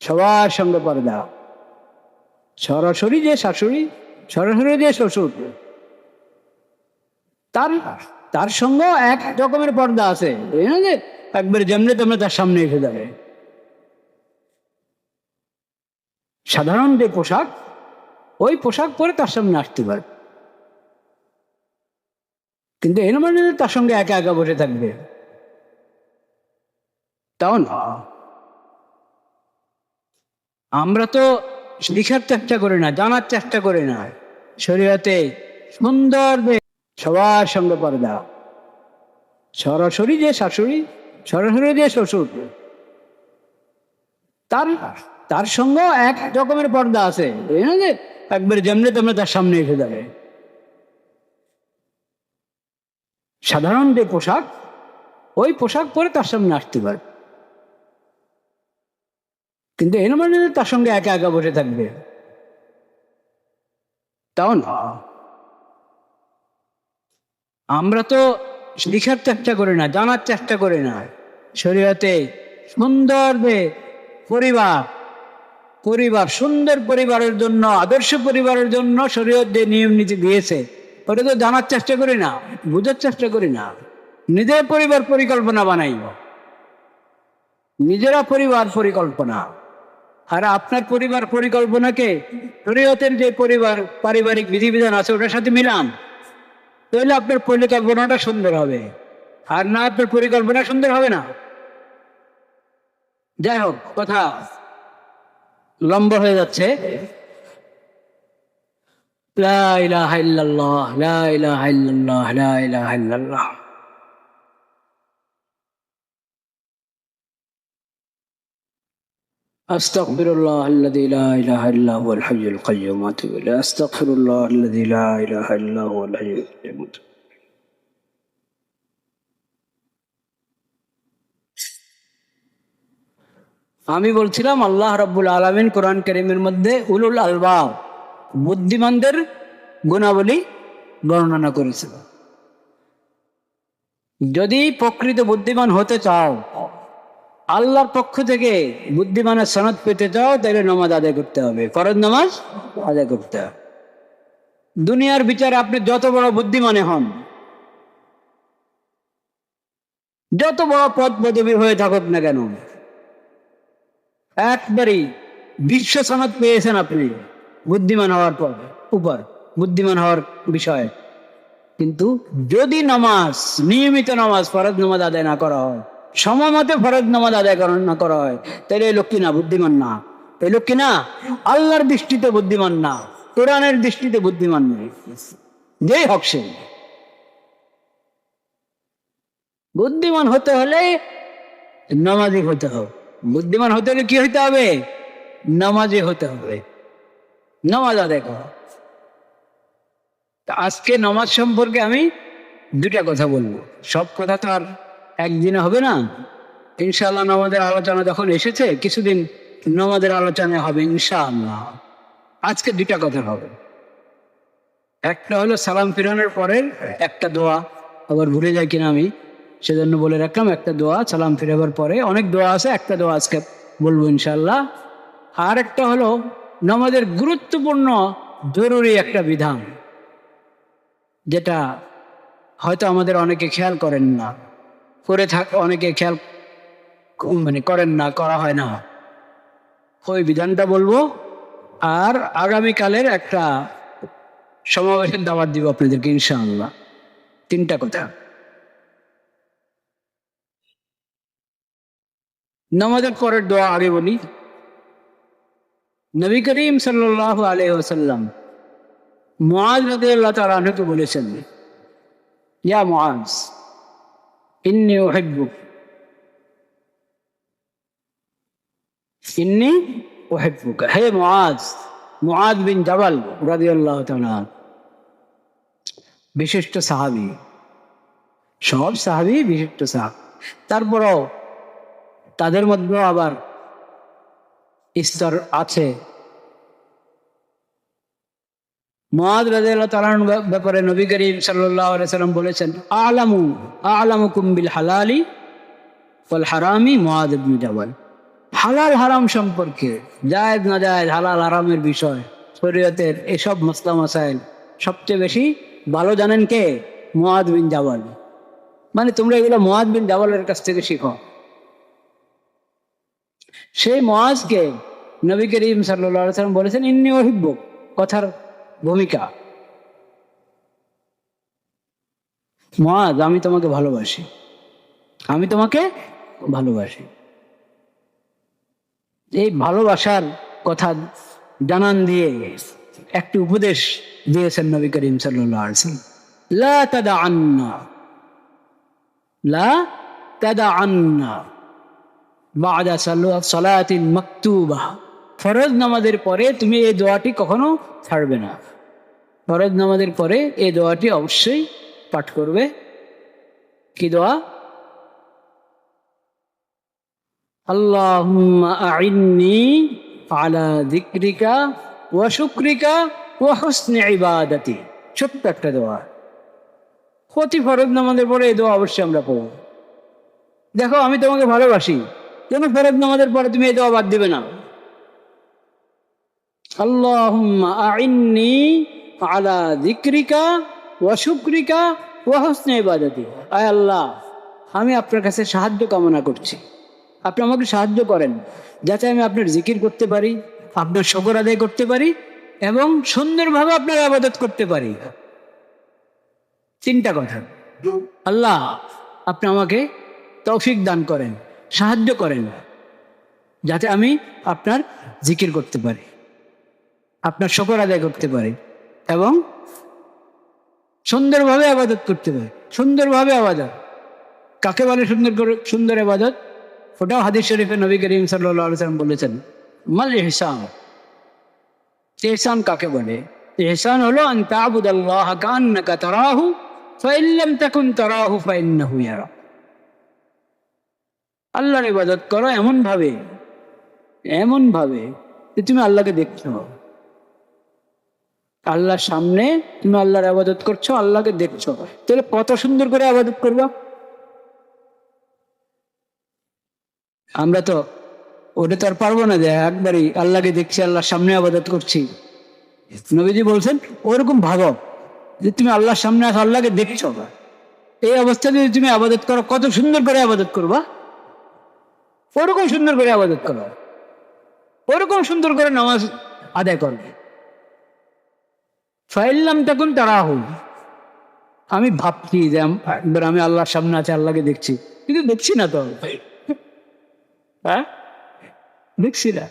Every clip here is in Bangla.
সবার সঙ্গে পর্দা, সরাসরি যে শাশুড়ি, সরাসরি যে শ্বশুর, তার তার সঙ্গেও এক রকমের পর্দা আছে, এই না যে একবারে যেমনি তেমনি তার সামনে এসে যাবে। সাধারণ যে পোশাক, ওই পোশাক পরে তার সামনে আসতে পারে, কিন্তু এর মানে তার সঙ্গে একা একা বসে থাকবে তাও না। আমরা তো লিখার চেষ্টা করি না, জানার চেষ্টা করি না। শরীয়তে সুন্দর সবার সঙ্গে পর্দা, সরাসরি যে শাশুড়ি, সরাসরি যে শ্বশুর, তার তার সঙ্গেও এক রকমের পর্দা আছে, এই না যে একবারে যেমনি তেমনি তার সামনে এসে যাবে। সাধারণ যে পোশাক, ওই পোশাক পরে তার সামনে আসতে পারে, কিন্তু এর মানে তার সঙ্গে একা একা বসে থাকবে তাও না। আমরা তো লিখার চেষ্টা করি না, জানার চেষ্টা করি না। শরীয়তে সুন্দর পরিবার, পরিবার সুন্দর পরিবারের জন্য, আদর্শ পরিবারের জন্য শরীয়ত যে নিয়ম নীতি দিয়েছে, ওটা তো জানার চেষ্টা করি না, বুঝার চেষ্টা করি না। নিজের পরিবার পরিকল্পনা বানাই, নিজেরা পরিবার পরিকল্পনা। আর আপনার পরিবার পরিকল্পনাকে শরীয়তের যে পরিবার পারিবারিক বিধিবিধান আছে ওটার সাথে মিলান, তাহলে আপনার পরিকল্পনাটা সুন্দর হবে। আর না, আপনার পরিকল্পনা সুন্দর হবে না। যাই হোক, কথা লম্বা হয়ে যাচ্ছে। লা ইলাহা ইল্লাল্লাহ, লা ইলাহা ইল্লাল্লাহ, লা ইলাহা ইল্লাল্লাহ। আস্তাগফিরুল্লাহ আল্লাযী লা ইলাহা ইল্লা হুয়াল হাইয়ুল কাইয়্যুম ওয়া আতুবু ইলাইহি। আস্তাগফিরুল্লাহ আল্লাযী লা ইলাহা ইল্লা হুয়াল হাইয়ুল কাইয়্যুম। আমি বলছিলাম আল্লাহ রাব্বুল আলামিন কোরআন কারীমের মধ্যে উলুল আলবাব, বুদ্ধিমানদের গুণাবলী বর্ণনা করেছিল। যদি প্রকৃত বুদ্ধিমান হতে চাও, আল্লাহর পক্ষ থেকে বুদ্ধিমানের সনদ পেতে চাও, তাহলে নামাজ আদায় করতে হবে, ফরজ নামাজ আদায় করতে হবে। দুনিয়ার বিচারে আপনি যত বড় বুদ্ধিমানে হন, যত বড় পদ পদবী হয়ে থাকুক না কেন, একবারই বিশ্ব সনদ পেয়েছেন আপনি বুদ্ধিমান হওয়ার উপর, বুদ্ধিমান হওয়ার বিষয়ে। কিন্তু যদি নামাজ, নিয়মিত নামাজ, ফরজ নামাজ আদায় না করা হয়, সময় মতে ফরজ নামাজ আদায় না করা হয়, তাহলে এই লোক কিনা বুদ্ধিমান না। এই লোক কিনা আল্লাহর দৃষ্টিতে বুদ্ধিমান না, কোরআনের দৃষ্টিতে বুদ্ধিমান নেই। যেই হোক সে, বুদ্ধিমান হতে হলে নামাজি হতে হবে। বুদ্ধিমান হতে হলে কি হইতে হবে? নামাজি হতে হবে, নামাজ আদায় করা। আজকে নামাজ সম্পর্কে আমি দুটা কথা বলবো। সব কথা তো আর একদিনে হবে না। ইনশাআল্লাহ নামাজের আলোচনা যখন এসেছে, কিছুদিন নামাজের আলোচনা হবে ইনশাআল্লাহ। আজকে দুটা কথা হবে। একটা হলো সালাম ফিরানোর পরের একটা দোয়া, আবার ভুলে যাই কিনা আমি, সেজন্য বলে রাখলাম একটা দোয়া সালাম ফিরাবার পরে। অনেক দোয়া আছে, একটা দোয়া আজকে বলবো ইনশাআল্লাহ। আর একটা হলো নামাজের গুরুত্বপূর্ণ জরুরি একটা বিধান, যেটা হয়তো আমাদের অনেকে খেয়াল করেন না, করে অনেকে খেয়াল করেন না, করা হয় না। ওই বিধানটা বলবো। আর আগামীকালের একটা সমাবেশের দাওয়াত দিব আপনাদেরকে ইনশাআল্লাহ। তিনটা কথা। নামাজের পরের দোয়া আগে বলি। নবী করিম সাল্লাল্লাহু আলাইহি ওয়াসাল্লাম মুআজ রাদিয়াল্লাহু তাআলা আনহুকে বলেছেন, ইয়া মুআজ ইন্নী উহিব্বুক, ইন্নী উহিব্বুক। হে মুআজ, মুআজ বিন জাবাল রাদিয়াল্লাহু তাআলা, বিশিষ্ট সাহাবী, সব সাহাবী বিশিষ্ট সাহাবী, তারপরও তাদের মধ্যে আবার স্তর আছে। মুআজ রাদিয়াল্লাহু তাআলার ব্যাপারে নবী করিম সাল্লাল্লাহু আলাইহি ওয়াসাল্লাম বলেছেন, আ'লামুকুম বিল হালালি ওয়াল হারামি মুআজ ইবনে জাবাল। হালাল হারাম সম্পর্কে, জায়েজ না জায়েজ, হালাল হারামের বিষয়, শরীয়তের এসব মাসলা মাসাইল সবচেয়ে বেশি ভালো জানেন কে? মুআয বিন জাবাল। মানে তোমরা এগুলো মুআয বিন জাবালের কাছ থেকে শিখো। সেই মুআযকে নবী করিম সাল্লাল্লাহু আলাইহি ওয়াসাল্লাম বলেছেন ইন্নী উহিব্বুক, কথার ভূমিকা, মুআয আমি তোমাকে ভালোবাসি, আমি তোমাকে ভালোবাসি। এই ভালোবাসার কথা জানান দিয়ে একটি উপদেশ দিয়েছেন নবী করিম সাল্লাল্লাহু আলাইহি ওয়াসাল্লাম, লা তাদআন্না, লা তাদআন্না বা'দা সালাতিল মাকতুবা, ফরজ নামাজের পরে তুমি এই দোয়াটি কখনো ছাড়বে না। ফরজ নামাজের পরে এই দোয়াটি অবশ্যই পাঠ করবে। কি দোয়া? আল্লাহুম্মা আইন্নি আলা যিকরিকা ওয়া শুকরিকা ওয়া হুসনি ইবাদাতি। ছোট্ট একটা দোয়া, প্রতি ফরজ নামাজের পরে এই দোয়া অবশ্যই আমরা পড়ব। দেখো আমি তোমাকে ভালোবাসি, কেন ফরজ নামাজের পরে তুমি এই দোয়া বাদ দিবে না? আল্লাহুম্মা আইন্নি আলা যিকরিকা ওয়া শুকরিকা ওয়া হুসনি ইবাদাতি। আয় আল্লাহ, আমি আপনার কাছে সাহায্য কামনা করছি, আপনি আমাকে সাহায্য করেন যাতে আমি আপনার জিকির করতে পারি, আপনার শুকর আদায় করতে পারি এবং সুন্দরভাবে আপনার ইবাদত করতে পারি। তিনটা কথা। আল্লাহ আপনি আমাকে তৌফিক দান করেন, সাহায্য করেন যাতে আমি আপনার জিকির করতে পারি, আপনার শুকর আদায় করতে পারি এবং সুন্দরভাবে ইবাদত করতে পারি। সুন্দরভাবে ইবাদত কাকে বলে? সুন্দর ইবাদত, ওটাও হাদিস শরীফে নবী করিম সাল্লাল্লাহু আলাইহি ওয়াসাল্লাম বলেছেন, মাল ইহসান। ইহসান কাকে বলে? ইহসান হলো আন তা'বুদাল্লাহ কান্নাকা তারাহু ফাইন লাম তাকুন তারাহু ফাইন্নাহু ইয়ারা। আল্লাহর ইবাদত করো এমন ভাবে যে তুমি আল্লাহকে দেখছো। আল্লাহর সামনে তুমি আল্লাহর ইবাদত করছো, আল্লাহকে দেখছো, তাহলে কত সুন্দর করে ইবাদত করবা। আমরা তো ওটা তো আর পারবো না যে একবারই আল্লাহকে দেখছি, আল্লাহর সামনে ইবাদত করছি। নবীজি বলছেন ওরকম ভাবো যে তুমি আল্লাহর সামনে আছো, আল্লাহকে দেখছো। এই অবস্থায় যদি তুমি ইবাদত করো, কত সুন্দর করে ইবাদত করবা। ওরকম সুন্দর করে ইবাদত করো, ওরকম সুন্দর করে নামাজ আদায় করবে। ফাইল্লাম তখন তারাহু, আমি ভাবছি যে একবার আমি আল্লাহর সামনে আছি, আল্লাহকে দেখছি, কিন্তু দেখছি না তো। হ্যাঁ, দেখছি না।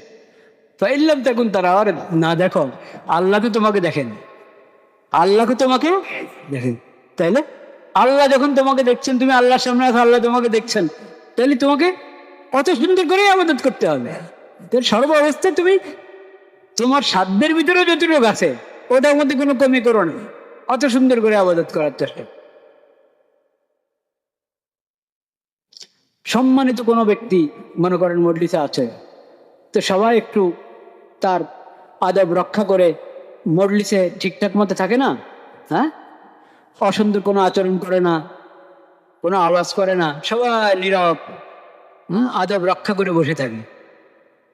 ফাইল্লাম তখন তারা, আরে না দেখো, আল্লাহ তো তোমাকে দেখেন, আল্লাহকে তোমাকে দেখেন। তাইলে আল্লাহ যখন তোমাকে দেখছেন, তুমি আল্লাহর সামনে আছো, আল্লাহ তোমাকে দেখছেন, তাহলে তোমাকে কত সুন্দর করে ইবাদত করতে হবে। সর্ব অবস্থায় তুমি তোমার সাধ্যের ভিতরে যতটুকু আছে ওটার মধ্যে কোনো কমি করো না, অত সুন্দর করে ইবাদত করার চেষ্টা। সম্মানিত কোনো ব্যক্তি মনে করেন মজলিসে আছে, তো সবাই একটু তার আদব রক্ষা করে মজলিসে ঠিকঠাক মতো থাকে না। হ্যাঁ, অসুন্দর কোনো আচরণ করে না, কোনো আওয়াজ করে না, সবাই নীরব, আদব রক্ষা করে বসে থাকে।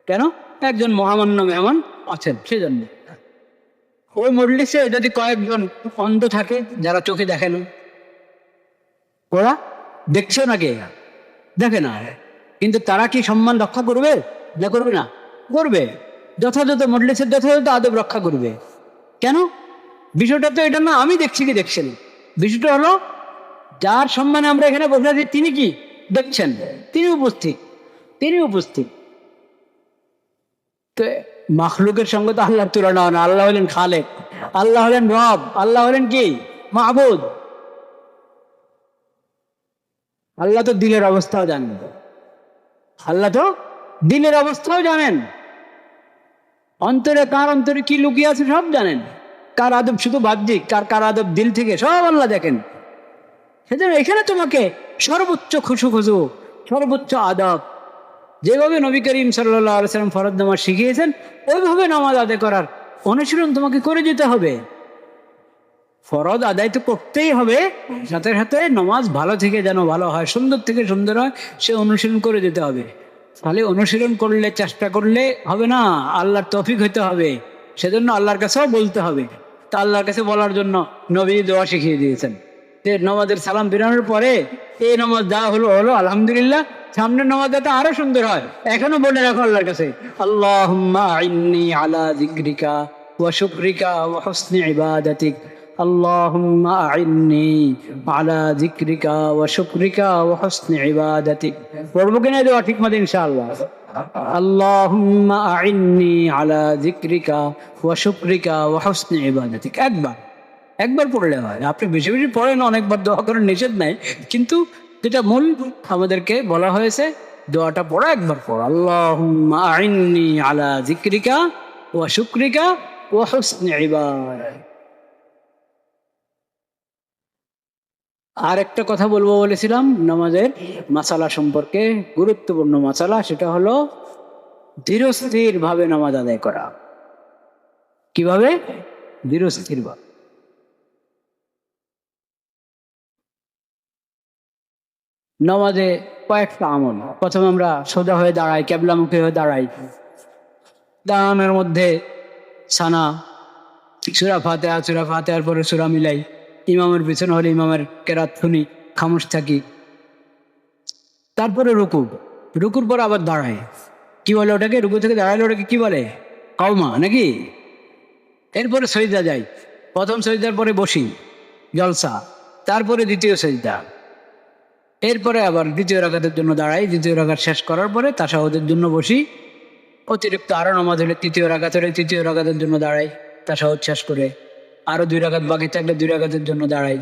কেন? একজন মহামান্য মেহমান আছেন সেজন্য। ওই মজলিসে যদি কয়েকজন অন্ধ থাকে যারা চোখে দেখে না, ওরা দেখছে না, কে দেখে না, কিন্তু তারা কি সম্মান রক্ষা করবে না করবে না? করবে। যথাযথ মজলিসের যথাযথ আদব রক্ষা করবে। কেন? বিষয়টা তো এটা না আমি দেখছি কি দেখছেন, বিষয়টা হলো যার সম্মানে আমরা এখানে বসে আছি তিনি কি দেখছেন, তিনি উপস্থিত। তো মাখলুকের সঙ্গে তো আল্লাহর তুলনা হয় না। আল্লাহ হলেন খালেক, আল্লাহ হলেন রব, আল্লাহ হলেন কি মাবুদ। আল্লাহ তো দিলের অবস্থাও জানেন, অন্তরে কার অন্তরে কি লুকিয়ে আছে সব জানেন। কার আদব শুধু বাহ্যিক, কার আদব দিল থেকে, সব আল্লাহ দেখেন। সেজন্য এখানে তোমাকে সর্বোচ্চ খুশু, সর্বোচ্চ আদব, যেভাবে নবী করিম সাল্লাল্লাহু আলাইহি ওয়াসাল্লাম ফরজ নামাজ শিখিয়েছেন ওইভাবে নামাজ আদায় করার অনুশীলন তোমাকে করে যেতে হবে। ফরজ আদায় তো করতেই হবে, সাথে সাথে নামাজ ভালো থেকে যেন ভালো হয়, সুন্দর থেকে সুন্দর হয়, সে অনুশীলন করে যেতে হবে। খালি অনুশীলন করলে, চেষ্টা করলে হবে না, আল্লাহর তৌফিক হইতে হবে। সেজন্য আল্লাহর কাছেও বলতে হবে। তা আল্লাহর কাছে বলার জন্য নবী দোয়া শিখিয়ে দিয়েছেন যে নামাজের সালাম ফিরানোর পরে এই নামাজ দেওয়া হলো আলহামদুলিল্লাহ, সামনের নামাজ যাতে আরো সুন্দর হয়। এখনো বলে রাখো আল্লাহর কাছে, আল্লাহুম্মা আইন্নি আলা যিকরিকা ওয়া শুকরিকা ওয়া হুসনি ইবাদাতিক, আল্লাহুম্মা আইন্নি আলা যিকরিকা ওয়া শুকরিকা ওয়া হুসনি ইবাদাতিক। পড়বো কিনা দোয়া ঠিক মতো ইনশাআল্লাহ? আল্লাহুম্মা আইন্নি আলা যিকরিকা ওয়া শুকরিকা ওয়া হুসনি ইবাদাতিক। একবার পড়লে হয়। আপনি বেশি বেশি পড়েন, অনেকবার দোয়া করেন, নিষেধ নাই, কিন্তু যেটা মূল আমাদেরকে বলা হয়েছে দোয়াটা পড়া একবার পড়ো, আল্লাহুম্মা আইন্নি আলা যিকরিকা ওয়া শুকরিকা ওয়া হুসনি ইবাদাতিক। আর একটা কথা বলবো বলেছিলাম নামাজের মাসালা সম্পর্কে, গুরুত্বপূর্ণ মাসালা, সেটা হলো ধীরস্থির ভাবে নামাজ আদায় করা। কিভাবে? ধীরস্থির ভাবে। নামাজে কয়েকটা আমল। প্রথমে আমরা সোজা হয়ে দাঁড়াই, কেবলামুখী হয়ে দাঁড়াই। দাঁড়ানোর মধ্যে সানা, সূরা ফাতিহার পরে সূরা মিলাই, ইমামের পিছনে হলে ইমামের কেরাত শুনি, খামোশ থাকি। তারপরে রুকুর পর আবার দাঁড়ায়। কি বলে ওটাকে? রুকু থেকে দাঁড়ালে ওটাকে কি বলে? কওমা নাকি? এরপরে সজদা যাই। প্রথম সজদার পরে বসি, জলসা। তারপরে দ্বিতীয় সজদা। এরপরে আবার দ্বিতীয় রাকাতের জন্য দাঁড়াই। দ্বিতীয় রাকাত শেষ করার পরে তাশাহুদের জন্য বসি। অতিরিক্ত আরো নামাজ হলে তৃতীয় রাকাত হলে তৃতীয় রাকাতের জন্য দাঁড়াই, তাশাহুদ শেষ করে। আরো 2 রাকাত বাকি থাকলে 2 রাকাতের জন্য দাঁড়াই।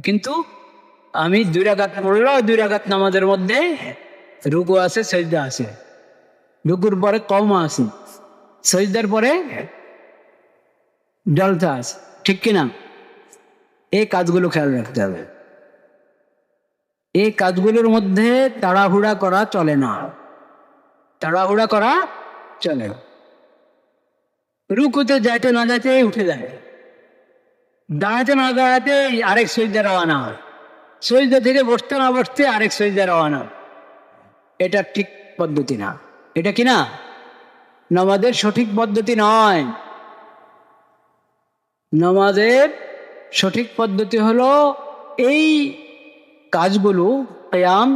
কিন্তু আমি 2 রাকাত পড়লেও 2 রাকাত নামাজের মধ্যে রুকু আছে, সজদা আছে। রুকুর পরে কওমা আছে, সজদার পরে জলসা আছে, ঠিক কিনা? এই কাজগুলো খেয়াল রাখতে হবে। এই কাজগুলোর মধ্যে তাড়াহুড়া করা চলে না। তাড়াহুড়া করা চলে না। রুকুতে যাইতে না যাইতে উঠে যায়, দাঁড়াতে না দাঁড়াতে আরেক সজদা রওনা, সজদা থেকে বসতে না বসতে আরেক সজদা রওনা। এটা ঠিক পদ্ধতি না। এটা কি না? নামাজের সঠিক পদ্ধতি নয়। নামাজের সঠিক পদ্ধতি হলো এই কাজগুলো, কিয়াম,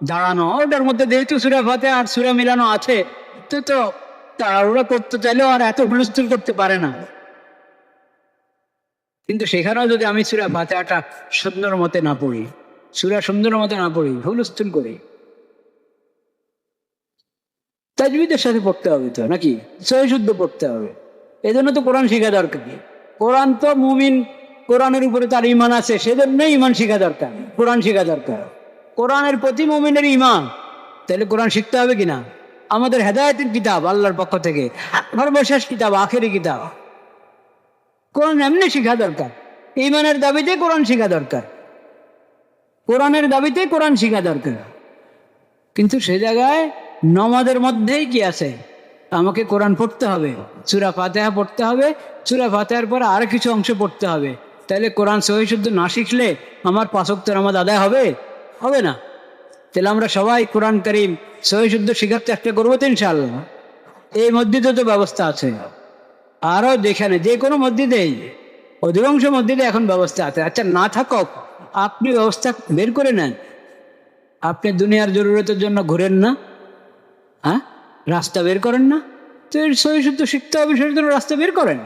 দাঁড়ানো, ওটার মধ্যে যেহেতু সূরা ফাতিহা আর সূরা মিলানো আছে, তো তাড়াহুড়া করতে চাইলেও আর এত হুলস্থুল করতে পারে না। কিন্তু সেখানেও যদি আমি সূরা ফাতিহাটা সুন্দর মতে না পড়ি, সূরা সুন্দর মতে না পড়ি, হুলস্থুল করি, তাজবিদের সাথে পড়তে হবে তো নাকি? সহি শুদ্ধ পড়তে হবে। এই জন্য তো কোরআন শিখা দরকার। কোরআন তো মুমিন, কোরআনের উপরে তার ঈমান আছে, সেজন্যই ঈমান শিখা দরকার, কোরআন শিখা দরকার। কোরআনের প্রতি মুমিনের ঈমান, তাহলে কোরআন শিখতে হবে কিনা? আমাদের হেদায়েতের কিতাব, আল্লাহর পক্ষ থেকে সর্বশেষ কিতাব, আখেরি কিতাব। কোরআন এমনি শিখা দরকার। ঈমানের দাবিতে কোরআন শিখা দরকার, কোরআনের দাবিতে কোরআন শিখা দরকার। কিন্তু সে জায়গায় নামাজের মধ্যেই কি আছে? আমাকে কোরআন পড়তে হবে, সূরা ফাতিহা পড়তে হবে, সূরা ফাতিহার পরে আর কিছু অংশ পড়তে হবে। তাহলে কোরআন সহি শুদ্ধ না শিখলে আমার 5 ওয়াক্ত নামাজ আদায় হবে? হবে না। তাহলে আমরা সবাই কোরআন কারীম সহি শুদ্ধ শিখার চেষ্টা করবো তো ইনশাআল্লাহ। এই মসজিদে তো ব্যবস্থা আছে, আরো যেখানে যে কোনো মসজিদেই, অধিকাংশ মসজিদে এখন ব্যবস্থা আছে। আচ্ছা, না থাকুক, আপনি ব্যবস্থা বের করে নেন। আপনি দুনিয়ার জরুরতের জন্য ঘুরেন না, হ্যাঁ? রাস্তা বের করেন না? তো সহি শুদ্ধ শিখতে হবে, সেটার জন্য রাস্তা বের করেন।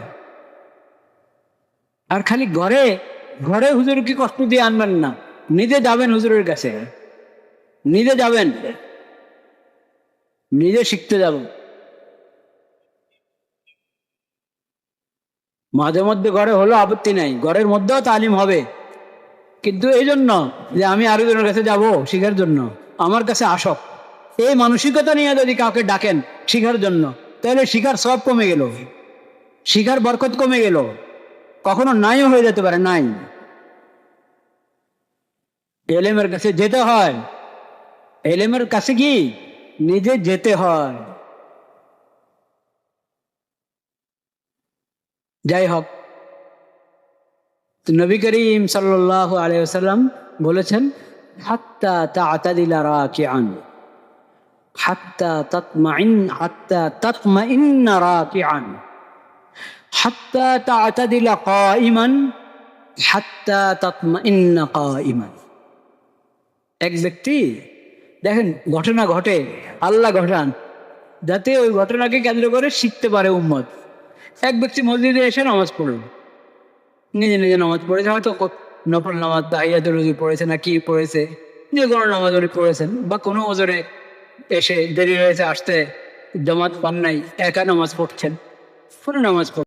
আর খালি ঘরে ঘরে হুজুরকে কষ্ট দিয়ে আনবেন না, নিজে যাবেন হুজুরের কাছে, নিজে যাবেন, নিজে শিখতে যাব। মাঝে মধ্যে ঘরে হলো আপত্তি নাই, ঘরের মধ্যেও তালিম হবে, কিন্তু এই জন্য যে আমি আরেকজনের কাছে যাব শিখার জন্য, আমার কাছে আসক, এই মানসিকতা নিয়ে যদি কাউকে ডাকেন শিখার জন্য, তাহলে শিখার সব কমে গেল, শিখার বরকত কমে গেল, কখনো নাইও হয়ে যেতে পারে। নাই, এলেমের কাছে যেতে হয়। এলেমের কাছে কি নিজে যেতে হয়। যাই হোক, নবী করিম সাল্লাল্লাহু আলাইহি ওয়াসাল্লাম বলেছেন, হাত্তা তা'তাদিলা রাকিআন, হাত্তা তাতমাইন্না রাকিআন হাত্তা তা'তাদিলা কাইমান হাত্তা তাতমাইন্না কাইমান। এক ব্যক্তি দেখেন ঘটনা ঘটে, আল্লাহ ঘটান যাতে ওই ঘটনাকে কেন্দ্র করে শিখতে পারে উম্মত। এক ব্যক্তি মসজিদে এসে নামাজ পড়ল, নিজে নিজে নামাজ পড়েছে, হয়তো নফল নামাজ তাহিয়াতুল ওযু পড়েছে না কি পড়েছে, যে কোনো নামাজ উনি পড়েছেন, বা কোনো ওজরে এসে দেরি হয়েছে আসতে, জামাত পান নাই, একা নামাজ পড়ছেন, কোনো নামাজ